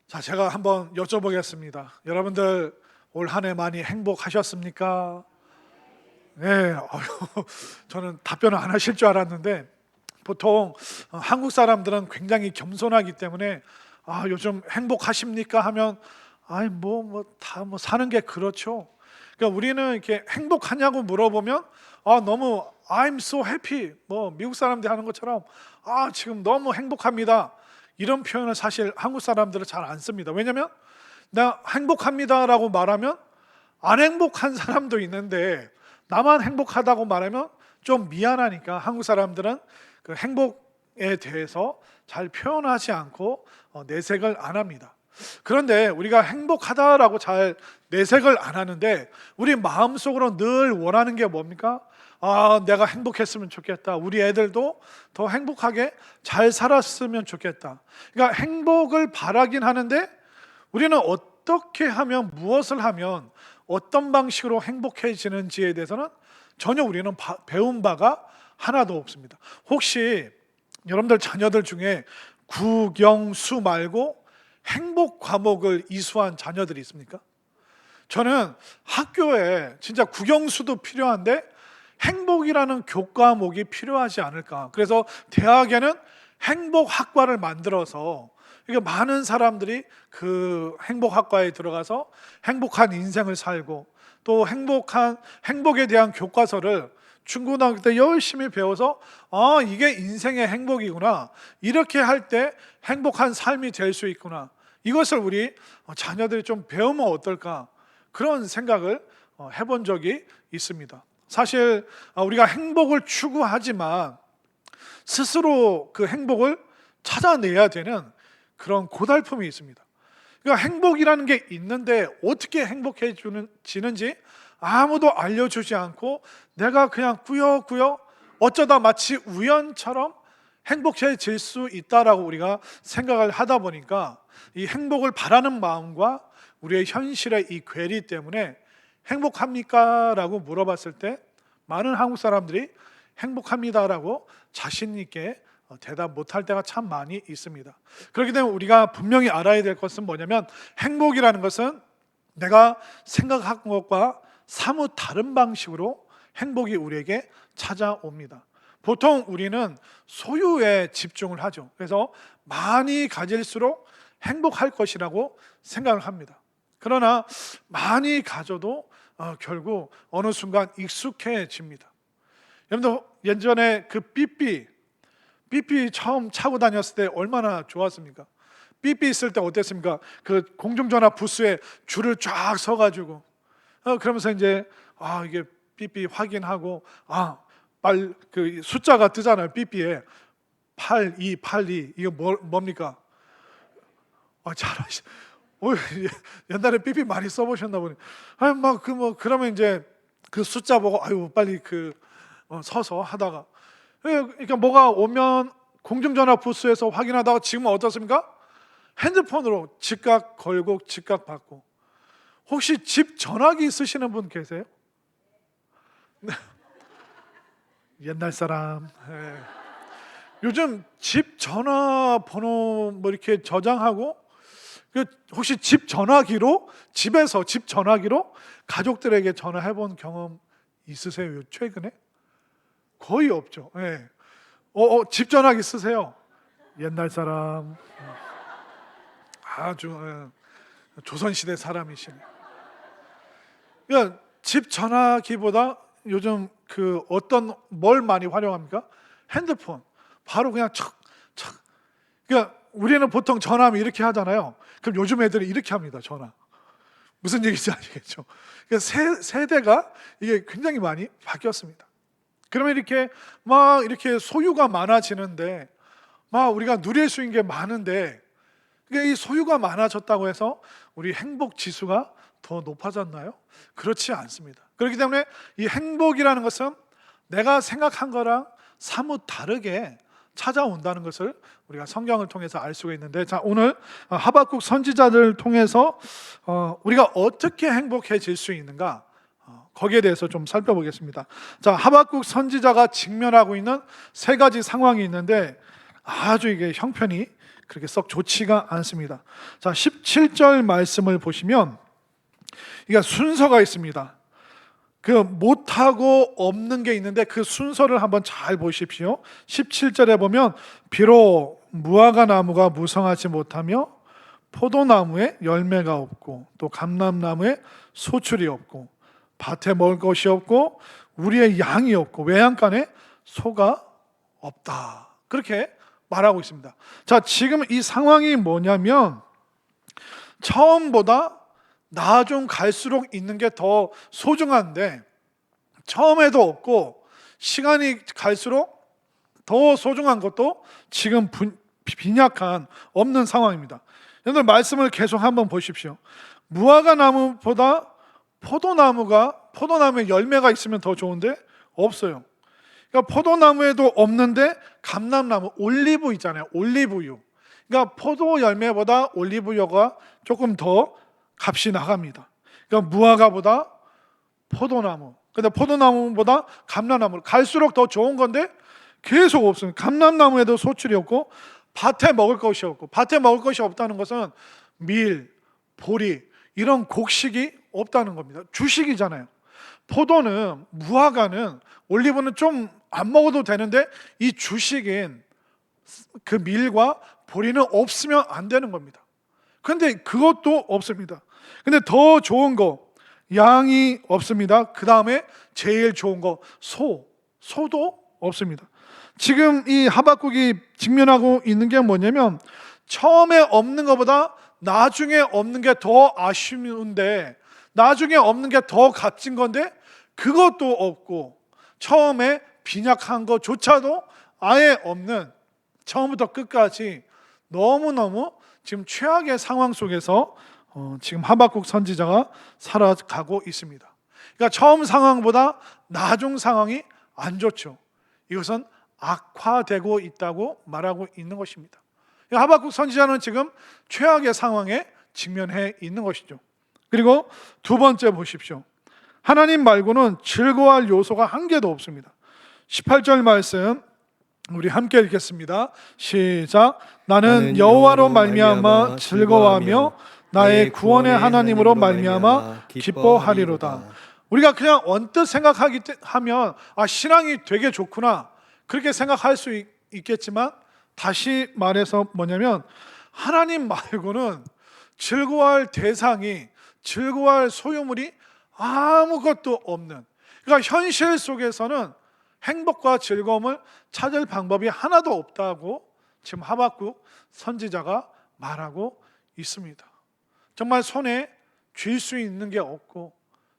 자, 제가 한번 여쭤보겠습니다. 여러분들 올 한 해 많이 행복하셨습니까? 네, 저는 답변을 안 하실 줄 알았는데 보통 한국 사람들은 굉장히 겸손하기 때문에 요즘 행복하십니까? 하면 다 사는 게 그렇죠. 그러니까 우리는 이렇게 행복하냐고 물어보면 너무 I'm so happy 뭐 미국 사람들이 하는 것처럼 지금 너무 행복합니다. 이런 표현을 사실 한국 사람들은 잘 안 씁니다. 왜냐면 나 행복합니다라고 말하면 안 행복한 사람도 있는데 나만 행복하다고 말하면 좀 미안하니까 한국 사람들은 그 행복에 대해서 잘 표현하지 않고 내색을 안 합니다. 그런데 우리가 행복하다라고 잘 내색을 안 하는데 우리 마음속으로 늘 원하는 게 뭡니까? 내가 행복했으면 좋겠다. 우리 애들도 더 행복하게 잘 살았으면 좋겠다. 그러니까 행복을 바라긴 하는데 우리는 어떻게 하면, 무엇을 하면, 어떤 방식으로 행복해지는지에 대해서는 전혀 우리는 배운 바가 하나도 없습니다. 혹시 여러분들 자녀들 중에 국영수 말고 행복 과목을 이수한 자녀들이 있습니까? 저는 학교에 진짜 국영수도 필요한데 행복이라는 교과목이 필요하지 않을까. 그래서 대학에는 행복학과를 만들어서 많은 사람들이 그 행복학과에 들어가서 행복한 인생을 살고 또 행복에 대한 교과서를 중고등학교 때 열심히 배워서 이게 인생의 행복이구나, 이렇게 할 때 행복한 삶이 될 수 있구나, 이것을 우리 자녀들이 좀 배우면 어떨까, 그런 생각을 해본 적이 있습니다. 사실 우리가 행복을 추구하지만 스스로 그 행복을 찾아내야 되는 그런 고달픔이 있습니다. 그러니까 행복이라는 게 있는데 어떻게 행복해지는지 아무도 알려주지 않고 내가 그냥 꾸역꾸역 어쩌다 마치 우연처럼 행복해질 수 있다라고 우리가 생각을 하다 보니까 이 행복을 바라는 마음과 우리의 현실의 이 괴리 때문에 행복합니까? 라고 물어봤을 때 많은 한국 사람들이 행복합니다라고 자신 있게 대답 못할 때가 참 많이 있습니다. 그렇기 때문에 우리가 분명히 알아야 될 것은 뭐냐면 행복이라는 것은 내가 생각한 것과 사뭇 다른 방식으로 행복이 우리에게 찾아옵니다. 보통 우리는 소유에 집중을 하죠. 그래서 많이 가질수록 행복할 것이라고 생각을 합니다. 그러나 많이 가져도 결국 어느 순간 익숙해집니다. 여러분들 예전에 그 삐삐 처음 차고 다녔을 때 얼마나 좋았습니까? 삐삐 있을 때 어땠습니까? 그 공중전화 부스에 줄을 쫙 서가지고 그러면서 이제 이게 삐삐 확인하고 빨리 그 숫자가 뜨잖아요. 삐삐에 8282 이거 뭡니까? 잘하시. 옛날에 삐삐 많이 써보셨나 보네. 그러면 이제 그 숫자 보고 빨리 서서 하다가 그러니까 뭐가 오면 공중전화 부스에서 확인하다가 지금은 어떻습니까? 핸드폰으로 즉각 걸고 즉각 받고. 혹시 집 전화기 쓰시는 분 계세요? 네. 옛날 사람. 네. 요즘 집 전화번호 이렇게 저장하고 혹시 집에서 집 전화기로 가족들에게 전화해 본 경험 있으세요? 최근에? 거의 없죠. 네. 집 전화기 쓰세요? 옛날 사람. 아주 조선시대 사람이시네. 그러니까 집 전화기보다 요즘 뭘 많이 활용합니까? 핸드폰. 바로 그냥 척. 그러니까 우리는 보통 전화하면 이렇게 하잖아요. 그럼 요즘 애들이 이렇게 합니다. 전화. 무슨 얘기인지 아시겠죠? 그러니까 세대가 이게 굉장히 많이 바뀌었습니다. 그러면 이렇게 소유가 많아지는데 우리가 누릴 수 있는 게 많은데 이 소유가 많아졌다고 해서 우리 행복 지수가 더 높아졌나요? 그렇지 않습니다. 그렇기 때문에 이 행복이라는 것은 내가 생각한 거랑 사뭇 다르게 찾아온다는 것을 우리가 성경을 통해서 알 수가 있는데, 자, 오늘 하박국 선지자를 통해서 우리가 어떻게 행복해질 수 있는가, 거기에 대해서 좀 살펴보겠습니다. 자, 하박국 선지자가 직면하고 있는 세 가지 상황이 있는데 아주 이게 형편이 그렇게 썩 좋지가 않습니다. 자, 17절 말씀을 보시면 이게 순서가 있습니다. 그 못하고 없는 게 있는데 그 순서를 한번 잘 보십시오. 17절에 보면 비록 무화과 나무가 무성하지 못하며 포도나무에 열매가 없고 또 감람나무에 소출이 없고 밭에 먹을 것이 없고 우리의 양이 없고 외양간에 소가 없다, 그렇게 말하고 있습니다. 자, 지금 이 상황이 뭐냐면 처음보다 나중 갈수록 있는 게 더 소중한데 처음에도 없고 시간이 갈수록 더 소중한 것도 지금 빈약한 없는 상황입니다. 여러분들 말씀을 계속 한번 보십시오. 무화과 나무보다 포도나무에 열매가 있으면 더 좋은데 없어요. 그러니까 포도나무에도 없는데 감람나무, 올리브 있잖아요. 올리브유. 그러니까 포도 열매보다 올리브유가 조금 더 값이 나갑니다. 그러니까 무화과보다 포도나무, 근데 포도나무보다 감람나무, 갈수록 더 좋은 건데 계속 없습니다. 감람나무에도 소출이 없고 밭에 먹을 것이 없고, 밭에 먹을 것이 없다는 것은 밀, 보리 이런 곡식이 없다는 겁니다. 주식이잖아요. 포도는, 무화과는, 올리브는 좀 안 먹어도 되는데 이 주식인 그 밀과 보리는 없으면 안 되는 겁니다. 그런데 그것도 없습니다. 근데 더 좋은 거, 양이 없습니다. 그 다음에 제일 좋은 거, 소도 없습니다. 지금 이 하박국이 직면하고 있는 게 뭐냐면 처음에 없는 것보다 나중에 없는 게 더 아쉬운데, 나중에 없는 게 더 값진 건데 그것도 없고 처음에 빈약한 것조차도 아예 없는, 처음부터 끝까지 너무너무 지금 최악의 상황 속에서 지금 하박국 선지자가 살아가고 있습니다. 그러니까 처음 상황보다 나중 상황이 안 좋죠. 이것은 악화되고 있다고 말하고 있는 것입니다. 하박국 선지자는 지금 최악의 상황에 직면해 있는 것이죠. 그리고 두 번째 보십시오. 하나님 말고는 즐거워할 요소가 한 개도 없습니다. 18절 말씀 우리 함께 읽겠습니다. 시작. 나는 여호와로 말미암아 즐거워하며 나의 구원의 하나님으로 말미암아 기뻐하리로다. 우리가 그냥 언뜻 생각하면 신앙이 되게 좋구나 그렇게 생각할 수 있겠지만, 다시 말해서 뭐냐면 하나님 말고는 즐거워할 대상이, 즐거워할 소유물이 아무것도 없는, 그러니까 현실 속에서는 행복과 즐거움을 찾을 방법이 하나도 없다고 지금 하박국 선지자가 말하고 있습니다. 정말 손에 쥘 수 있는 게 없고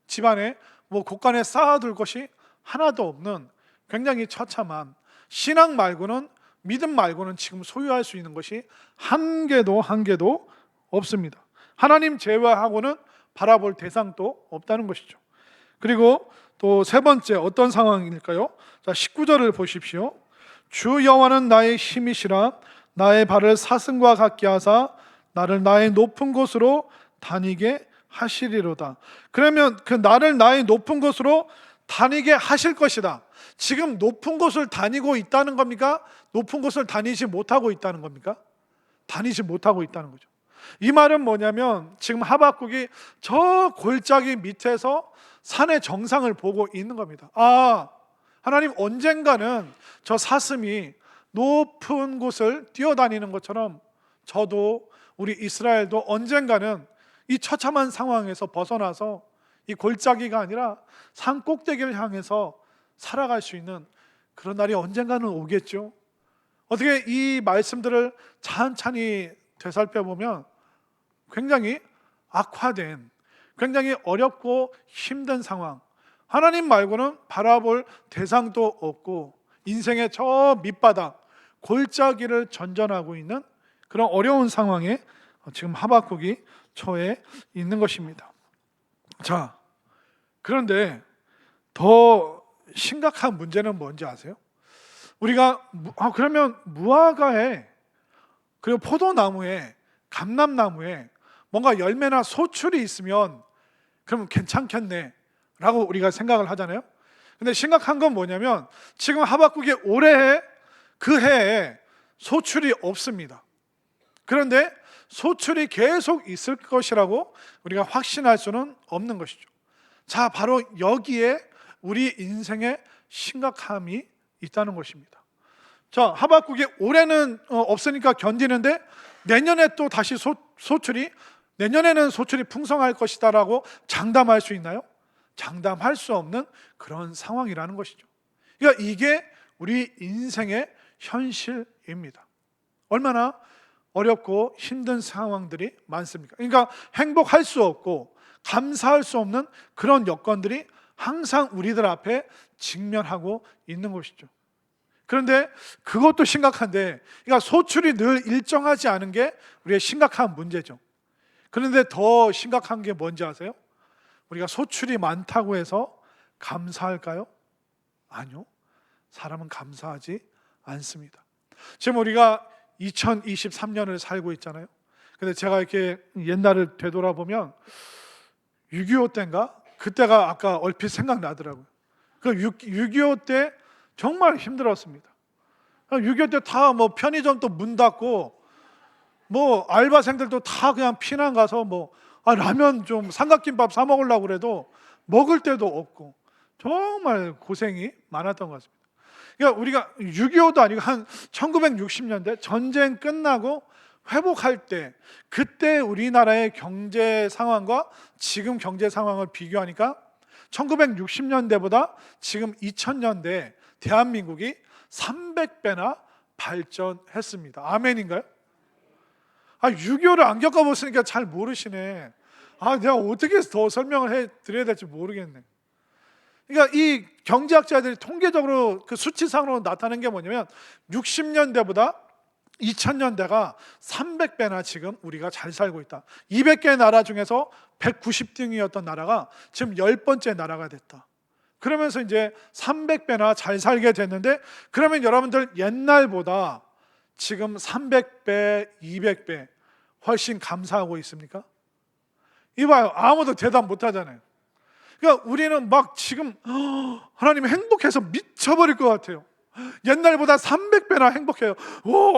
집안에 곳간에 쌓아둘 것이 하나도 없는 굉장히 처참한, 신앙 말고는, 믿음 말고는 지금 소유할 수 있는 것이 한 개도 없습니다. 하나님 제외하고는 바라볼 대상도 없다는 것이죠. 그리고 또 세 번째 어떤 상황일까요? 자, 19절을 보십시오. 주 여호와는 나의 힘이시라 나의 발을 사슴과 같게 하사 나를 나의 높은 곳으로 다니게 하시리로다. 그러면 그 나를 나의 높은 곳으로 다니게 하실 것이다. 지금 높은 곳을 다니고 있다는 겁니까? 높은 곳을 다니지 못하고 있다는 겁니까? 다니지 못하고 있다는 거죠. 이 말은 뭐냐면 지금 하박국이 저 골짜기 밑에서 산의 정상을 보고 있는 겁니다. 하나님 언젠가는 저 사슴이 높은 곳을 뛰어다니는 것처럼 저도, 우리 이스라엘도 언젠가는 이 처참한 상황에서 벗어나서 이 골짜기가 아니라 산 꼭대기를 향해서 살아갈 수 있는 그런 날이 언젠가는 오겠죠. 어떻게 이 말씀들을 찬찬히 되살펴보면 굉장히 악화된, 굉장히 어렵고 힘든 상황, 하나님 말고는 바라볼 대상도 없고 인생의 저 밑바닥 골짜기를 전전하고 있는 그런 어려운 상황에 지금 하박국이 처해 있는 것입니다. 자, 그런데 더 심각한 문제는 뭔지 아세요? 우리가 그러면 무화과에, 그리고 포도나무에, 감람나무에 뭔가 열매나 소출이 있으면 그러면 괜찮겠네 라고 우리가 생각을 하잖아요. 근데 심각한 건 뭐냐면 지금 하박국의 올해 그 해에 소출이 없습니다. 그런데 소출이 계속 있을 것이라고 우리가 확신할 수는 없는 것이죠. 자, 바로 여기에 우리 인생의 심각함이 있다는 것입니다. 자, 하박국이 올해는 없으니까 견디는데 내년에 또 다시 내년에는 소출이 풍성할 것이다라고 장담할 수 있나요? 장담할 수 없는 그런 상황이라는 것이죠. 그러니까 이게 우리 인생의 현실입니다. 얼마나 어렵고 힘든 상황들이 많습니까? 그러니까 행복할 수 없고 감사할 수 없는 그런 여건들이 항상 우리들 앞에 직면하고 있는 것이죠. 그런데 그것도 심각한데, 그러니까 소출이 늘 일정하지 않은 게 우리의 심각한 문제죠. 그런데 더 심각한 게 뭔지 아세요? 우리가 소출이 많다고 해서 감사할까요? 아니요. 사람은 감사하지 않습니다. 지금 우리가 2023년을 살고 있잖아요. 근데 제가 이렇게 옛날을 되돌아보면 6.25 때인가? 그때가 아까 얼핏 생각나더라고요. 그 6.25 때 정말 힘들었습니다. 6.25 때 다 뭐 편의점도 문 닫고 뭐 알바생들도 다 그냥 피난 가서 라면 좀 삼각김밥 사 먹으려고 그래도 먹을 데도 없고 정말 고생이 많았던 것 같습니다. 그러니까 우리가 6.25도 아니고 한 1960년대 전쟁 끝나고 회복할 때, 그때 우리나라의 경제 상황과 지금 경제 상황을 비교하니까 1960년대보다 지금 2000년대 대한민국이 300배나 발전했습니다. 아멘인가요? 6.25를 안 겪어보시니까 잘 모르시네. 내가 어떻게 더 설명을 해드려야 될지 모르겠네. 그러니까 이 경제학자들이 통계적으로 그 수치상으로 나타낸 게 뭐냐면 60년대보다 2000년대가 300배나 지금 우리가 잘 살고 있다. 200개 나라 중에서 190등이었던 나라가 지금 10번째 나라가 됐다. 그러면서 이제 300배나 잘 살게 됐는데, 그러면 여러분들 옛날보다 지금 300배, 200배 훨씬 감사하고 있습니까? 이봐요. 아무도 대답 못 하잖아요. 그러니까 우리는 막 지금 하나님 행복해서 미쳐버릴 것 같아요. 옛날보다 300배나 행복해요.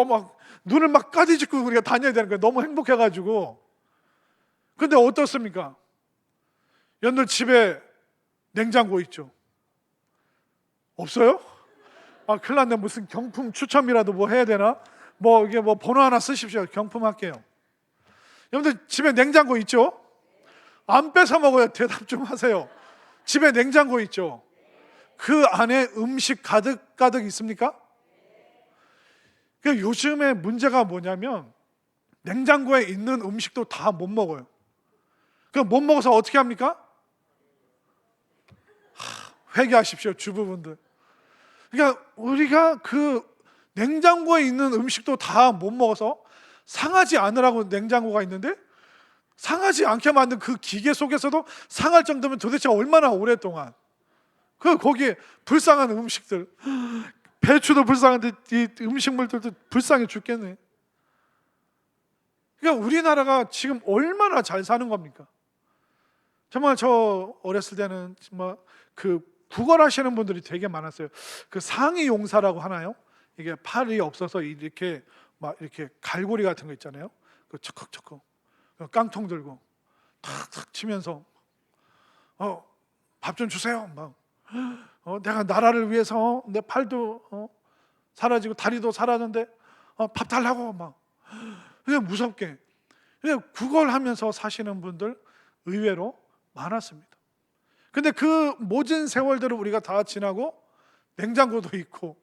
막 눈을 막 까지짓고 우리가 다녀야 되는 거예요. 너무 행복해가지고. 근데 어떻습니까? 여러분들 집에 냉장고 있죠? 없어요? 큰일 났네. 무슨 경품 추첨이라도 해야 되나? 이게 번호 하나 쓰십시오. 경품 할게요. 여러분들 집에 냉장고 있죠? 안 뺏어 먹어요. 대답 좀 하세요. 집에 냉장고 있죠? 그 안에 음식 가득 있습니까? 요즘에 문제가 뭐냐면 냉장고에 있는 음식도 다 못 먹어요. 못 먹어서 어떻게 합니까? 회개하십시오, 주부분들. 그러니까 우리가 그 냉장고에 있는 음식도 다 못 먹어서 상하지 않으라고 냉장고가 있는데, 상하지 않게 만든 그 기계 속에서도 상할 정도면 도대체 얼마나 오랫동안 거기에 불쌍한 음식들, 배추도 불쌍한데 이 음식물들도 불쌍해 죽겠네. 그러니까 우리나라가 지금 얼마나 잘 사는 겁니까? 정말 저 어렸을 때는 정말 그 구걸하시는 분들이 되게 많았어요. 그 상의 용사라고 하나요? 이게 팔이 없어서 이렇게 갈고리 같은 거 있잖아요. 그 척척척 깡통 들고 탁탁 치면서 밥 좀 주세요. 내가 나라를 위해서 내 팔도 사라지고 다리도 사라졌는데 밥 달라고 그냥 무섭게 그냥 구걸하면서 사시는 분들 의외로 많았습니다. 근데 그 모든 세월들을 우리가 다 지나고 냉장고도 있고,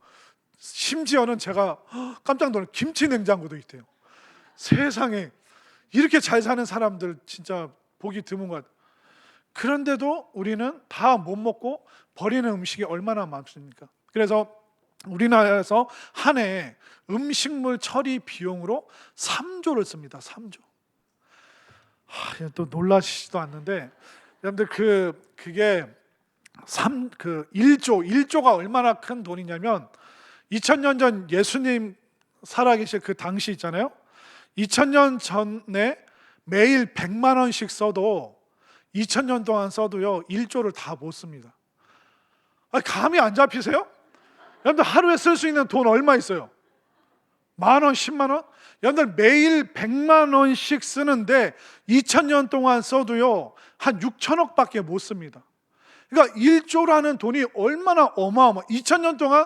심지어는 제가 깜짝 놀란 김치 냉장고도 있대요. 세상에, 이렇게 잘 사는 사람들 진짜 보기 드문 것 같아요. 그런데도 우리는 다 못 먹고 버리는 음식이 얼마나 많습니까? 그래서 우리나라에서 한 해에 음식물 처리 비용으로 3조를 씁니다. 3조. 또 놀라시지도 않는데, 여러분들 그게 1조가 얼마나 큰 돈이냐면 2000년 전 예수님 살아계실 그 당시 있잖아요. 2000년 전에 매일 100만 원씩 써도 2000년 동안 써도요 1조를 다 못 씁니다. 감이 안 잡히세요? 여러분들 하루에 쓸 수 있는 돈 얼마 있어요? 만 원, 10만 원? 여러분들 매일 100만 원씩 쓰는데 2000년 동안 써도요 한 6천억밖에 못 씁니다. 그러니까 1조라는 돈이 얼마나 어마어마. 2000년 동안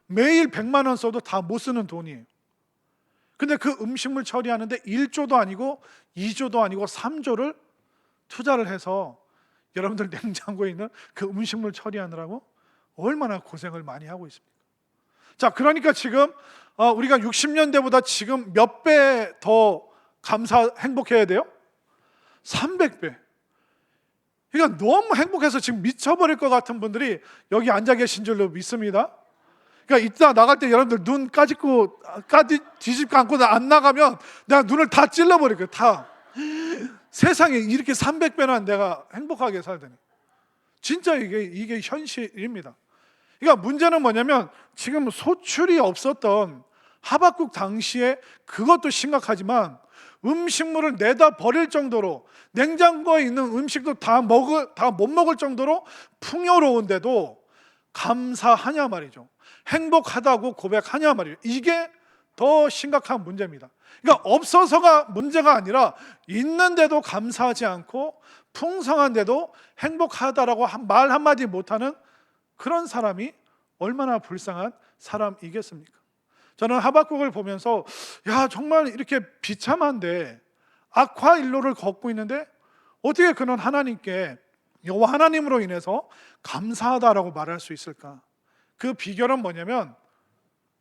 매일 100만 원 써도 다 못 쓰는 돈이에요. 근데 그 음식물 처리하는데 1조도 아니고 2조도 아니고 3조를 투자를 해서 여러분들 냉장고에 있는 그 음식물 처리하느라고 얼마나 고생을 많이 하고 있습니까? 자, 그러니까 지금 우리가 60년대보다 지금 몇 배 더 행복해야 돼요? 300배. 그러니까 너무 행복해서 지금 미쳐버릴 것 같은 분들이 여기 앉아 계신 줄로 믿습니다. 그러니까 이따 나갈 때 여러분들 눈 뒤집고 앉고 안 나가면 내가 눈을 다 찔러버릴 거예요. 다. 세상에 이렇게 300배나 내가 행복하게 살다니. 진짜 이게 현실입니다. 그러니까 문제는 뭐냐면 지금 소출이 없었던 하박국 당시에 그것도 심각하지만 음식물을 내다 버릴 정도로 냉장고에 있는 음식도 다 못 먹을 정도로 풍요로운데도 감사하냐 말이죠. 행복하다고 고백하냐 말이죠. 이게 더 심각한 문제입니다. 그러니까 없어서가 문제가 아니라 있는데도 감사하지 않고 풍성한데도 행복하다라고 말 한마디 못하는 그런 사람이 얼마나 불쌍한 사람이겠습니까? 저는 하박국을 보면서 정말 이렇게 비참한데 악화 일로를 걷고 있는데 어떻게 그는 하나님께 여호와 하나님으로 인해서 감사하다라고 말할 수 있을까? 그 비결은 뭐냐면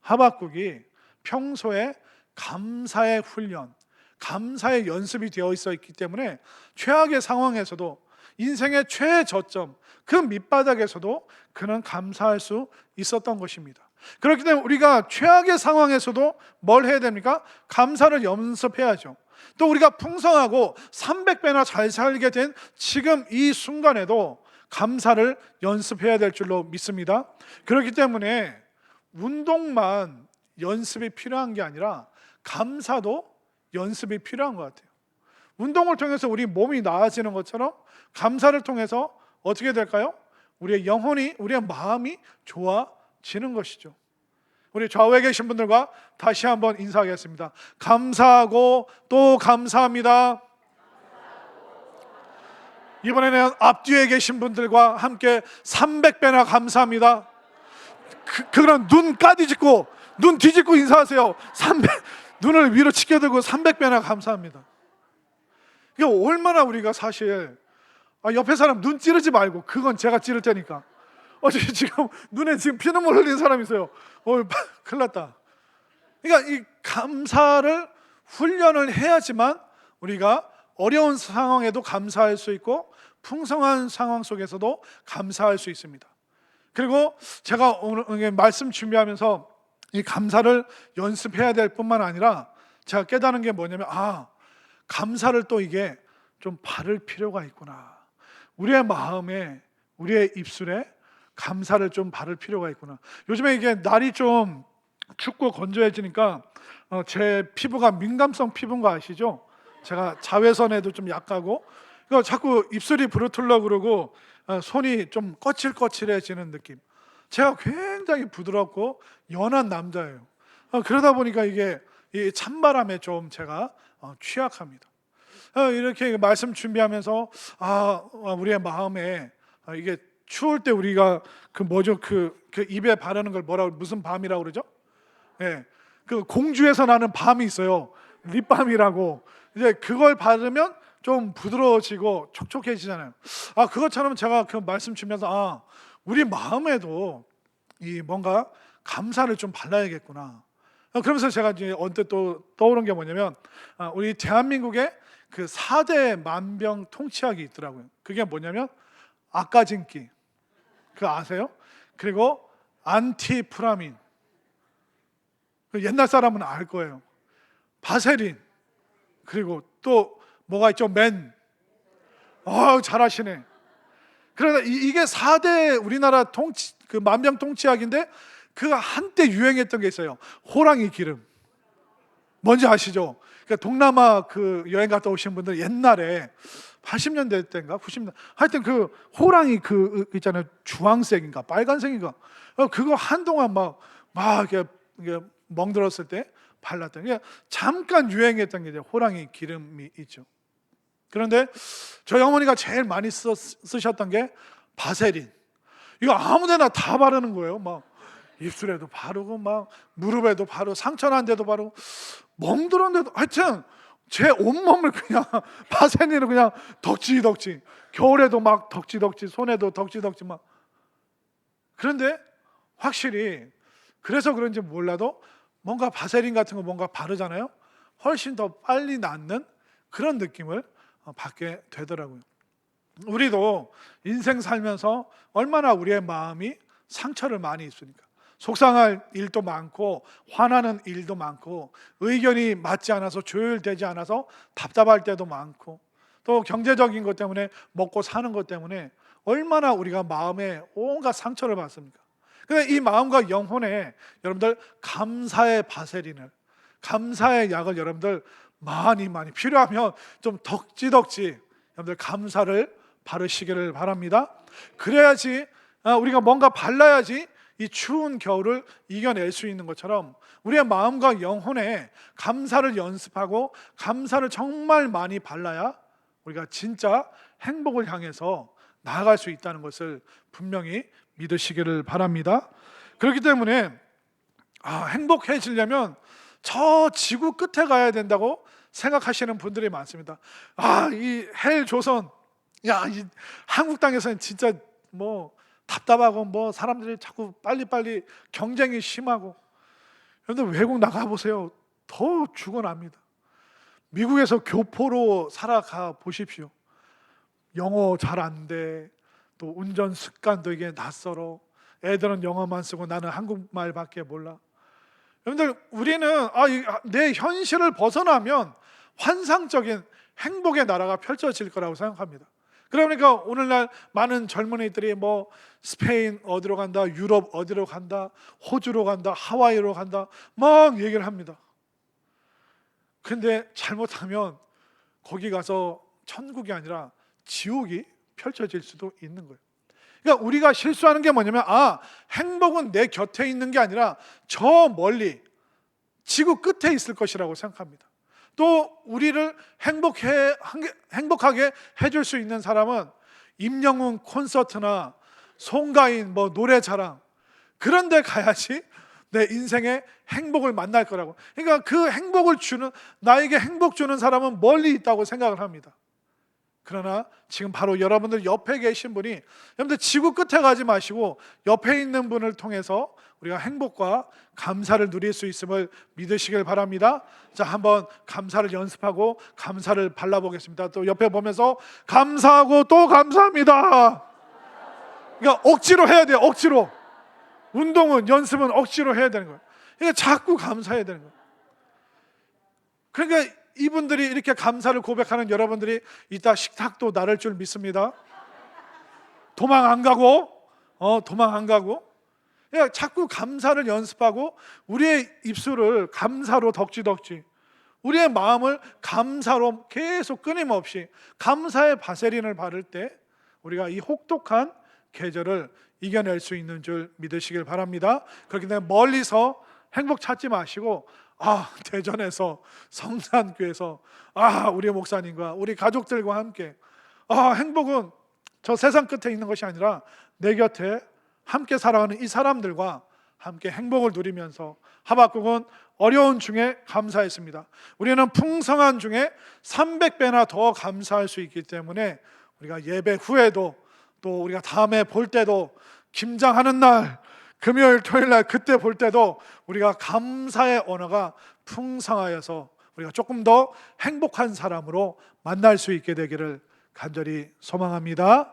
하박국이 평소에 감사의 훈련, 감사의 연습이 되어 있기 때문에 최악의 상황에서도 인생의 최저점, 그 밑바닥에서도 그는 감사할 수 있었던 것입니다. 그렇기 때문에 우리가 최악의 상황에서도 뭘 해야 됩니까? 감사를 연습해야죠. 또 우리가 풍성하고 300배나 잘 살게 된 지금 이 순간에도 감사를 연습해야 될 줄로 믿습니다. 그렇기 때문에 운동만 연습이 필요한 게 아니라 감사도 연습이 필요한 것 같아요. 운동을 통해서 우리 몸이 나아지는 것처럼 감사를 통해서 어떻게 될까요? 우리의 영혼이, 우리의 마음이 좋아지는 것이죠. 우리 좌우에 계신 분들과 다시 한번 인사하겠습니다. 감사하고 또 감사합니다. 이번에는 앞뒤에 계신 분들과 함께 300배나 감사합니다. 그런 눈 까디짓고 눈 뒤집고 인사하세요. 눈을 위로 치켜들고 300배나 감사합니다. 이게 얼마나 우리가 사실 옆에 사람 눈 찌르지 말고 그건 제가 찌를 테니까. 지금 눈에 지금 피눈물 흘리는 사람이 있어요. 큰일 났다. 그러니까 이 감사를 훈련을 해야지만 우리가 어려운 상황에도 감사할 수 있고 풍성한 상황 속에서도 감사할 수 있습니다. 그리고 제가 오늘 말씀 준비하면서 이 감사를 연습해야 될 뿐만 아니라 제가 깨달은 게 뭐냐면 감사를 또 이게 좀 바를 필요가 있구나. 우리의 마음에, 우리의 입술에 감사를 좀 바를 필요가 있구나. 요즘에 이게 날이 좀 춥고 건조해지니까 제 피부가 민감성 피부인 거 아시죠? 제가 자외선에도 좀 약하고 자꾸 입술이 부르틀러 그러고 손이 좀 거칠거칠해지는 느낌. 제가 굉장히 부드럽고 연한 남자예요. 그러다 보니까 이게 이 찬바람에 좀 제가 취약합니다. 이렇게 말씀 준비하면서 우리의 마음에 이게 추울 때 우리가 그 입에 바르는 걸 무슨 밤이라고 그러죠? 그 공주에서 나는 밤이 있어요. 립밤이라고. 이제 그걸 바르면 좀 부드러워지고 촉촉해지잖아요. 그것처럼 제가 그 말씀 주면서 우리 마음에도 이 뭔가 감사를 좀 발라야겠구나. 그러면서 제가 이제 언뜻 또 떠오른 게 뭐냐면 우리 대한민국에 그 4대 만병통치약이 있더라고요. 그게 뭐냐면 아까진기, 그거 아세요? 그리고 안티프라민, 옛날 사람은 알 거예요. 바세린, 그리고 또 뭐가 있죠? 잘하시네. 그러나 이게 4대 우리나라 그 만병통치약인데 그 한때 유행했던 게 있어요. 호랑이 기름. 뭔지 아시죠? 그러니까 동남아 그 여행 갔다 오신 분들 옛날에 80년대 때인가 90년대 하여튼 그 호랑이 그 있잖아요. 주황색인가 빨간색인가 그거 한동안 막 이렇게 멍들었을 때 발랐던 게 잠깐 유행했던 게 이제 호랑이 기름이 있죠. 그런데 저희 어머니가 제일 많이 쓰셨던 게 바세린. 이거 아무데나 다 바르는 거예요. 막 입술에도 바르고 막 무릎에도 바르고 상처난 데도 바르고 멍들은 데도, 하여튼 제 온몸을 그냥 바세린으로 그냥 덕지덕지, 겨울에도 막 덕지덕지, 손에도 덕지덕지 막. 그런데 확실히 그래서 그런지 몰라도 뭔가 바세린 같은 거 뭔가 바르잖아요. 훨씬 더 빨리 낫는 그런 느낌을 받게 되더라고요. 우리도 인생 살면서 얼마나 우리의 마음이 상처를 많이 입습니까? 속상할 일도 많고 화나는 일도 많고 의견이 맞지 않아서 조율되지 않아서 답답할 때도 많고 또 경제적인 것 때문에 먹고 사는 것 때문에 얼마나 우리가 마음에 온갖 상처를 받습니까? 근데 이 마음과 영혼에 여러분들 감사의 바세린을, 감사의 약을 여러분들 많이 필요하면 좀 덕지덕지 여러분들 감사를 바르시기를 바랍니다. 그래야지 우리가 뭔가 발라야지 이 추운 겨울을 이겨낼 수 있는 것처럼 우리의 마음과 영혼에 감사를 연습하고 감사를 정말 많이 발라야 우리가 진짜 행복을 향해서 나아갈 수 있다는 것을 분명히 믿으시기를 바랍니다. 그렇기 때문에 행복해지려면 저 지구 끝에 가야 된다고 생각하시는 분들이 많습니다. 이 헬 조선, 이 한국 땅에서는 진짜 뭐 답답하고 뭐 사람들이 자꾸 빨리빨리 경쟁이 심하고. 그런데 외국 나가보세요. 더 죽어납니다. 미국에서 교포로 살아가 보십시오. 영어 잘 안 돼. 또 운전 습관도 이게 낯설어. 애들은 영어만 쓰고 나는 한국말밖에 몰라. 여러분들 우리는 내 현실을 벗어나면 환상적인 행복의 나라가 펼쳐질 거라고 생각합니다. 그러니까 오늘날 많은 젊은이들이 뭐 스페인 어디로 간다, 유럽 어디로 간다, 호주로 간다, 하와이로 간다 막 얘기를 합니다. 근데 잘못하면 거기 가서 천국이 아니라 지옥이 펼쳐질 수도 있는 거예요. 그러니까 우리가 실수하는 게 뭐냐면 행복은 내 곁에 있는 게 아니라 저 멀리 지구 끝에 있을 것이라고 생각합니다. 또 우리를 행복하게 해줄 수 있는 사람은 임영웅 콘서트나 송가인 노래자랑 그런 데 가야지 내 인생의 행복을 만날 거라고. 그러니까 그 행복을 주는, 나에게 행복 주는 사람은 멀리 있다고 생각을 합니다. 그러나 지금 바로 여러분들 옆에 계신 분이, 여러분들 지구 끝에 가지 마시고 옆에 있는 분을 통해서 우리가 행복과 감사를 누릴 수 있음을 믿으시길 바랍니다. 자, 한번 감사를 연습하고 감사를 발라보겠습니다. 또 옆에 보면서 감사하고 또 감사합니다. 그러니까 억지로 해야 돼요. 억지로. 운동은, 연습은 억지로 해야 되는 거예요. 그러니까 자꾸 감사해야 되는 거예요. 그러니까 이분들이 이렇게 감사를 고백하는 여러분들이 이따 식탁도 나를 줄 믿습니다. 도망 안 가고 그러니까 자꾸 감사를 연습하고 우리의 입술을 감사로 덕지덕지, 우리의 마음을 감사로 계속 끊임없이 감사의 바세린을 바를 때 우리가 이 혹독한 계절을 이겨낼 수 있는 줄 믿으시길 바랍니다. 그렇기 때문에 멀리서 행복 찾지 마시고 대전에서, 성산교에서 우리 목사님과 우리 가족들과 함께 행복은 저 세상 끝에 있는 것이 아니라 내 곁에 함께 살아가는 이 사람들과 함께 행복을 누리면서, 하박국은 어려운 중에 감사했습니다. 우리는 풍성한 중에 300배나 더 감사할 수 있기 때문에 우리가 예배 후에도 또 우리가 다음에 볼 때도, 김장하는 날 금요일 토요일 날 그때 볼 때도 우리가 감사의 언어가 풍성하여서 우리가 조금 더 행복한 사람으로 만날 수 있게 되기를 간절히 소망합니다.